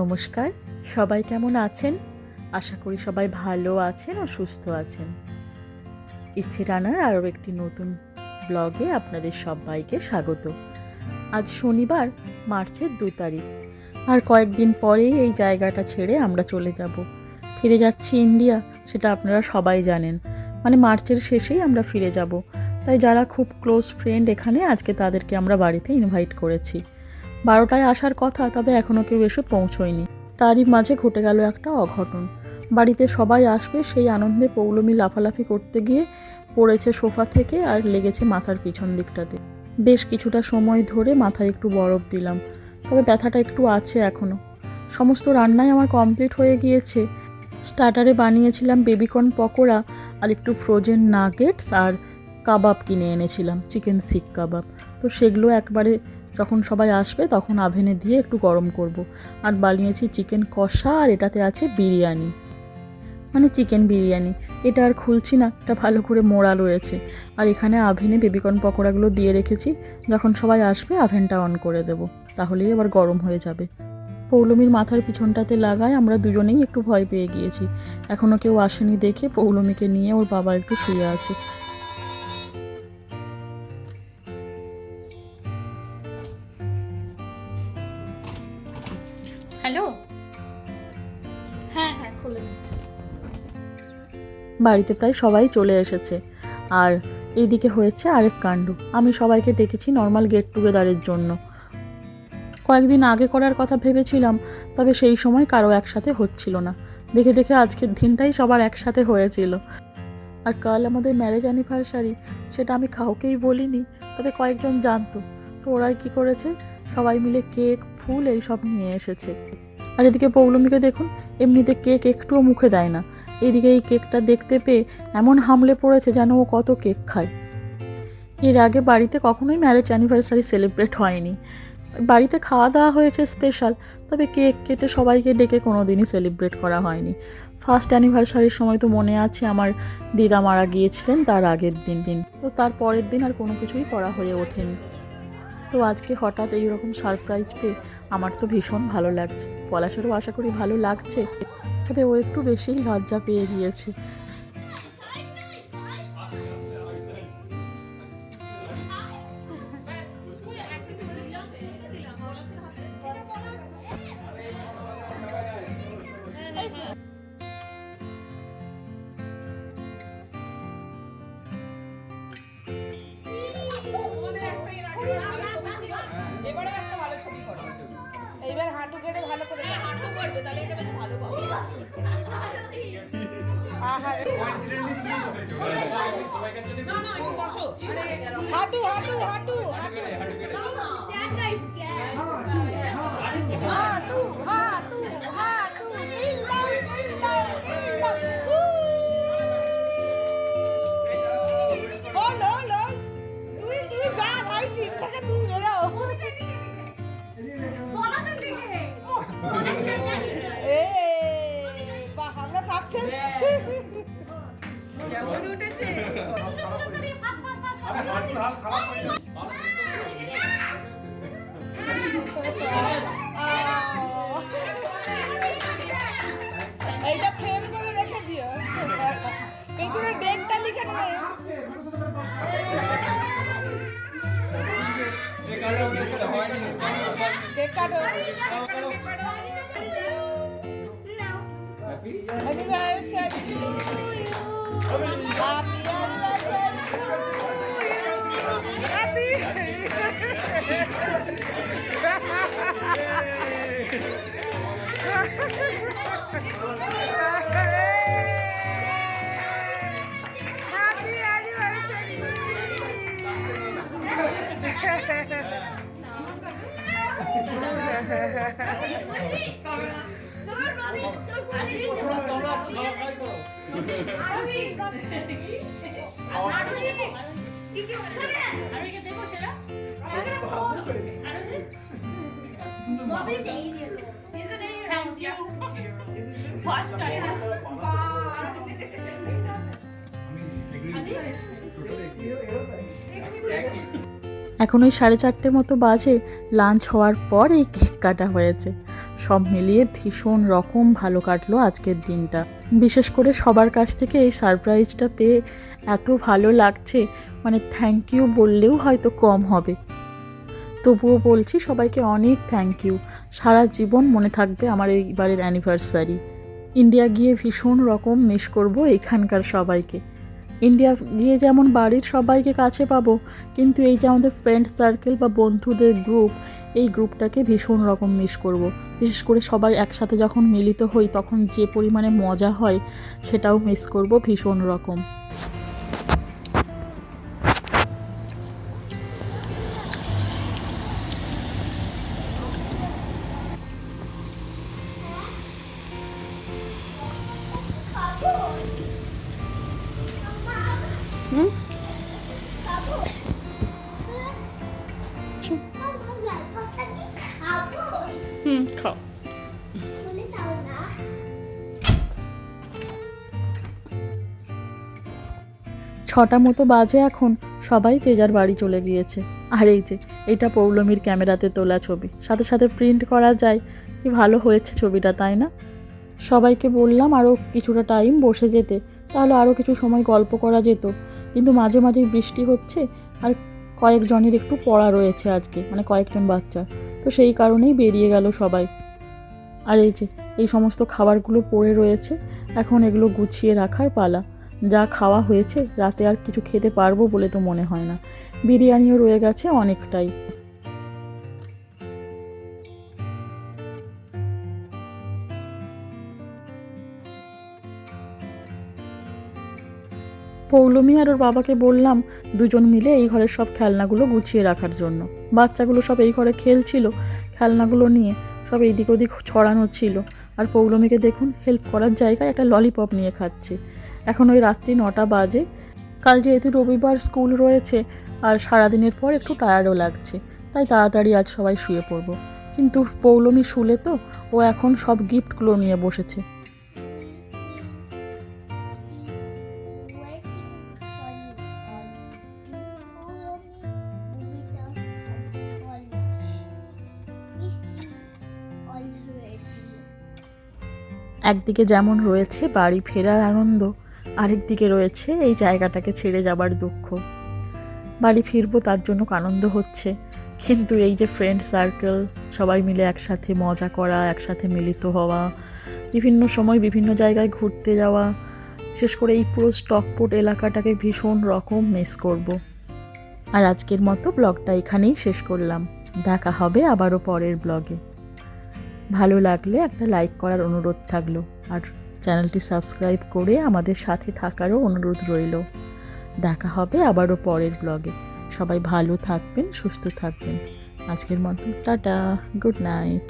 নমস্কার, সবাই কেমন আছেন? আশা করি সবাই ভালো আছেন ও সুস্থ আছেন। ইচ্ছে রান্নার আরও একটি নতুন ব্লগে আপনাদের সবাইকে স্বাগত। আজ শনিবার, মার্চের 2 তারিখ। আর কয়েকদিন পরেই এই জায়গাটা ছেড়ে আমরা চলে যাব। ফিরে যাচ্ছি ইন্ডিয়া, সেটা আপনারা সবাই জানেন। মানে মার্চের শেষেই আমরা ফিরে যাব। তাই যারা খুব ক্লোজ ফ্রেন্ড এখানে, আজকে তাদেরকে আমরা বাড়িতে ইনভাইট করেছি। 12টায় আসার কথা, তবে এখনও কেউ এসে পৌঁছয়নি। তারই মাঝে ঘটে গেল একটা অঘটন। বাড়িতে সবাই আসবে সেই আনন্দে পৌলমী লাফালাফি করতে গিয়ে পড়েছে সোফা থেকে আর লেগেছে মাথার পিছন দিকটাতে। বেশ কিছুটা সময় ধরে মাথায় একটু বরফ দিলাম, তবে ব্যথাটা একটু আছে এখনও। সমস্ত রান্নাই আমার কমপ্লিট হয়ে গিয়েছে। স্টার্টারে বানিয়েছিলাম বেবিকর্ন পকোড়া আর একটু ফ্রোজেন নাগেটস আর কাবাব কিনে এনেছিলাম, চিকেন শিক কাবাব। তো সেগুলো একবারে যখন সবাই আসবে তখন আভেনে দিয়ে একটু গরম করব। আর বানিয়েছি চিকেন কষা, আর এটাতে আছে বিরিয়ানি, মানে চিকেন বিরিয়ানি। এটা আর খুলছি না, এটা ভালো করে মোড়া রয়েছে। আর এখানে আভেনে বেবিকর্ন পকোড়াগুলো দিয়ে রেখেছি, যখন সবাই আসবে আভেনটা অন করে দেব, তাহলেই আবার গরম হয়ে যাবে। পৌলমীর মাথার পিছনটাতে লাগায় আমরা দুজনেই একটু ভয় পেয়ে গিয়েছি। এখনও কেউ আসেনি দেখে পৌলমীকে নিয়ে ওর বাবা একটু শুয়ে আছে। হ্যালো, হ্যাঁ হ্যাঁ খুলে দিচ্ছি। বাড়িতে প্রায় সবাই চলে এসেছে। আর এইদিকে হয়েছে আরেক কাণ্ড। আমি সবাইকে ডেকেছি নর্মাল গেট টুগেদারের জন্য। কয়েকদিন আগে করার কথা ভেবেছিলাম, তবে সেই সময় কারো একসাথে হচ্ছিল না। দেখে দেখে আজকের দিনটাই সবার একসাথে হয়েছিল। আর কাল আমাদের ম্যারেজ অ্যানিভার্সারি, সেটা আমি কাউকেই বলিনি, তবে কয়েকজন জানতো। তো ওরাই কী করেছে, সবাই মিলে কেক, ফুল এইসব নিয়ে এসেছে। আর এদিকে পৌলমীকে দেখুন, এমনিতে কেক একটুও মুখে দেয় না। এইদিকে এই কেকটা দেখতে পেয়ে এমন হামলে পড়েছে যেন ও কত কেক খায়। এর আগে বাড়িতে কখনোই ম্যারেজ অ্যানিভার্সারি সেলিব্রেট হয়নি। বাড়িতে খাওয়া দাওয়া হয়েছে স্পেশাল, তবে কেক কেটে সবাইকে ডেকে কোনো দিনই সেলিব্রেট করা হয়নি। ফার্স্ট অ্যানিভার্সারির সময় তো মনে আছে, আমার দিদা মারা গিয়েছিলেন তার আগের দিন। তো তার পরের দিন আর কোনো কিছুই করা হয়ে ওঠেনি। তো আজকে হঠাৎ এইরকম সারপ্রাইজ পেয়ে আমার তো ভীষণ ভালো লাগছে। পলাশেরও আশা করি ভালো লাগছে, তবে ও একটু বেশিই লজ্জা পেয়ে গিয়েছে। এবারে একটা ভালো ছবি করো। এইবার হাঁটু কেটে ভালো করে হাঁটু করবে, তাহলে এটা বেশ ভালো পাবে। না না একটু বসো। হাঁটু হাঁটু হাঁটু হাঁটু হাঁটু হাঁটু হাঁটু নীলাম নীলাম নীলাম। ও লো লো, তুই যা ভাই, শীত থেকে তুই বেরো। আমরা সাকসেস। কেমন উঠেছে? এইটা ফ্রেম করে রেখে দিও, পেছনে ডেটটা লিখে নেবে। কেক কাটো। Happy anniversary to you. Happy anniversary to you. Happy. Happy anniversary. এখন ওই 4:30 মতো বাজে। লাঞ্চ হওয়ার পর এই কেক কাটা হয়েছে। সব মিলিয়ে ভীষণ রকম ভালো কাটলো আজকের দিনটা। বিশেষ করে সবার কাছ থেকে এই সারপ্রাইজটা পেয়ে এত ভালো লাগছে, মানে থ্যাংক ইউ বললেও হয়তো কম হবে। তবুও বলছি সবাইকে অনেক থ্যাংক ইউ, সারা জীবন মনে থাকবে আমার এইবারের অ্যানিভার্সারি। ইন্ডিয়া গিয়ে ভীষণ রকম মিস করব এখানকার সবাইকে। ইন্ডিয়া গিয়ে যেমন বাড়ির সবাইকে কাছে পাবো, কিন্তু এই যে আমাদের ফ্রেন্ড সার্কেল বা বন্ধুদের গ্রুপ, এই গ্রুপটাকে ভীষণ রকম মিস করব। বিশেষ করে সবাই একসাথে যখন মিলিত হই তখন যে পরিমাণে মজা হয় সেটাও মিস করব ভীষণ রকম। খাও। 6টা মতো বাজে এখন, সবাই যে যার বাড়ি চলে গিয়েছে। আর এই যে এটা পৌলমীর ক্যামেরাতে তোলা ছবি, সাথে সাথে প্রিন্ট করা যায়। কি ভালো হয়েছে ছবিটা, তাই না? সবাইকে বললাম আরও কিছুটা টাইম বসে যেতে, তাহলে আরও কিছু সময় গল্প করা যেত, কিন্তু মাঝে মাঝেই বৃষ্টি হচ্ছে আর কয়েকজনের একটু পড়া রয়েছে আজকে, মানে কয়েকজন বাচ্চা, তো সেই কারণেই বেরিয়ে গেল সবাই। আর এই যে এই সমস্ত খাবারগুলো পড়ে রয়েছে, এখন এগুলো গুছিয়ে রাখার পালা। যা খাওয়া হয়েছে, রাতে আর কিছু খেতে পারবো বলে তো মনে হয় না। বিরিয়ানিও রয়ে গেছে অনেকটাই। পৌলমী আর ওর বাবাকে বললাম দুজন মিলে এই ঘরের সব খেলনাগুলো গুছিয়ে রাখার জন্য। বাচ্চাগুলো সব এই ঘরে খেলছিল, খেলনাগুলো নিয়ে সব এইদিক ওদিক ছড়ানো ছিল। আর পৌলমীকে দেখুন হেল্প করার জায়গায় একটা ললিপপ নিয়ে খাচ্ছে। এখন ওই রাত্রি 9টা বাজে। কাল যেহেতু রবিবার স্কুল রয়েছে আর সারাদিনের পর একটু টায়ার্ডও লাগছে, তাই তাড়াতাড়ি আজ সবাই শুয়ে পড়বো। কিন্তু পৌলমী শুলে তো, ও এখন সব গিফটগুলো নিয়ে বসেছে। একদিকে যেমন রয়েছে বাড়ি ফেরার আনন্দ, আরেকদিকে রয়েছে এই জায়গাটাকে ছেড়ে যাবার দুঃখ। বাড়ি ফিরবো তার জন্য আনন্দ হচ্ছে, কিন্তু এই যে ফ্রেন্ড সার্কেল, সবাই মিলে একসাথে মজা করা, একসাথে মিলিত হওয়া, বিভিন্ন সময় বিভিন্ন জায়গায় ঘুরতে যাওয়া, বিশেষ করে এই পুরো স্টকপোর্ট এলাকাটাকে ভীষণ রকম মিস করব। আর আজকের মতো ব্লগটা এখানেই শেষ করলাম। দেখা হবে আবারও পরের ব্লগে। ভালো লাগলে একটা লাইক করার অনুরোধ থাকলো, আর চ্যানেলটি সাবস্ক্রাইব করে আমাদের সাথে থাকারও অনুরোধ রইল। দেখা হবে আবারও পরের ব্লগে। সবাই ভালো থাকবেন, সুস্থ থাকবেন। আজকের মতো টাটা, গুড নাইট।